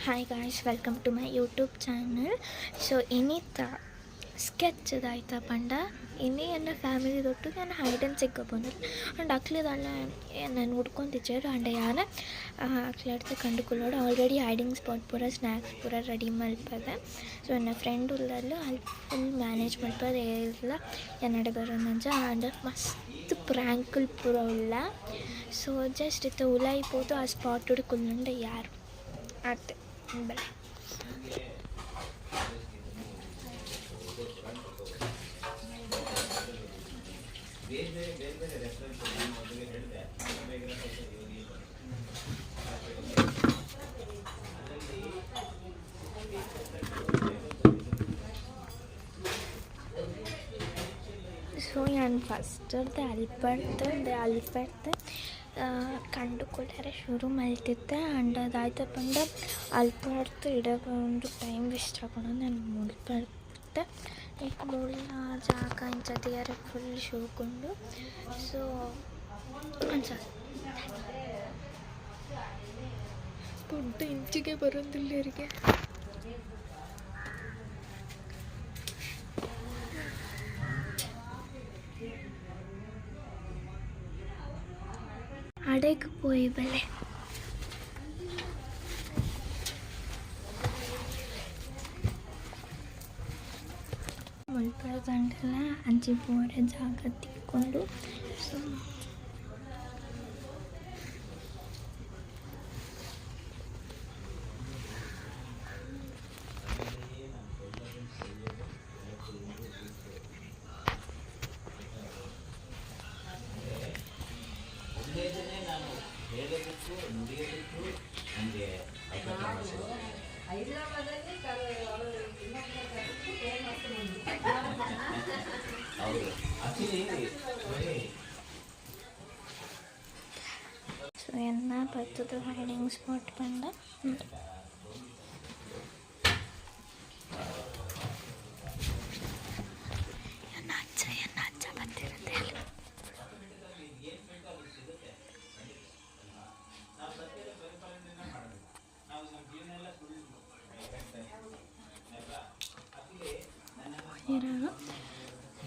Hi guys, welcome to my YouTube channel. So ಇನ್ನಿತ್ತ sketch ಇದಾಯ್ತಾ ಪಂಡ ಇನ್ನೇ ನನ್ನ ಫ್ಯಾಮಿಲಿ ದೊಟ್ಟು ನಾನು ಹೈಡ್ ಆ್ಯಂಡ್ ಸಿಕ್ ಬಂದಿಲ್ಲ ಅಂಡ್ ಅಕ್ಲಿದಲ್ಲ ನಾನು ಹುಡ್ಕೊಂತಿಚ್ಚೇರು and Yane ಅಕ್ಲಾಡ್ತು ಕಂಡುಕೊಳ್ಳೋಡು already hiding spot ಪೂರ ಸ್ನ್ಯಾಕ್ಸ್ ಪೂರ ರೆಡಿ ಮಲ್ಪದೆ. ಸೊ ನನ್ನ ಫ್ರೆಂಡ್ ಉಳ್ಳಲ್ಲೂ ಅಲ್ಲಿ ಫುಲ್ ಮ್ಯಾನೇಜ್ ಮಲ್ಪದೆ ಎಲ್ಲ ಎನ್ನಡೆ ಬರೋದಂಜ ಅಂಡ್ ಮಸ್ತ್ ಪ್ರ್ಯಾಂಕಲ್ ಪೂರ ಉಳ್ಳ. ಸೊ ಜಸ್ಟ್ ಇತ್ತು ಉಲಾಯಿಪೋದು ಆ ಸ್ಪಾಟ್ ಹುಡುಕುಲ್ಲಂಡ ಯಾರು ಅತ್ತೆ ಬೆಳೆ ಸೊ ನಾನು ಫಸ್ಟರ್ದು ಅಲ್ಪಡ್ದು ಕಂಡುಕೊಳ್ಳರೆ ಶುರು ಮಲ್ತಿದ್ದೆ ಅಂಡ್ ಅದಾಯ್ತು ಪಂಡ ಅಲ್ಪಡ್ತು ಇಡೋಕೆ ಒಂದು ಟೈಮ್ ವೇಸ್ಟ್ ಆಗೋಣ ನಾನು ಮುಳ್ಪಡ್ತೆ ಈಗ ಮುಳ್ಳ ಜಾಗ ಇಂಚದಿಯಾರೆ ಫುಲ್ ಶೋಕೊಂಡು. ಸೊ ದೊಡ್ಡ ಇಂಚಿಗೆ ಬರೋದಿಲ್ಲ ಇವರಿಗೆ. അടയ്ക്ക് പോയി ബല്ലേ ಮುಳ್ಪಡ್ದಂಡೆಲ್ಲ ಅಂಚಿ ಪೋರೆ ಜಾಗ ತಿಕ್ಕೊಂಡು. ಸೊ ಸೊ ಎಲ್ಲ ಬರ್ತದ ಹೈಡಿಂಗ್ ಸ್ಪಾಟ್ ಬಂದ ಅಜ್ಜ ಬಂದಿರುತ್ತೆ ಅಲ್ಲಿ.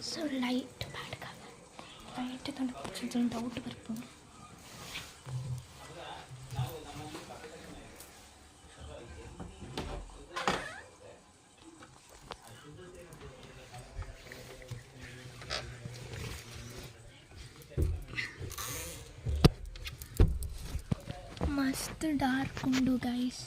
ಸೊ ಲೈಟ್ ಬ್ಯಾಡ್ಗ ಲೈಟ್ ತಂಡ ಡೌಟ್ ಬರ್ಬೋದು. ಮಸ್ತ್ ಡಾರ್ಕ್ ಉಂಡು ಗೈಸ್.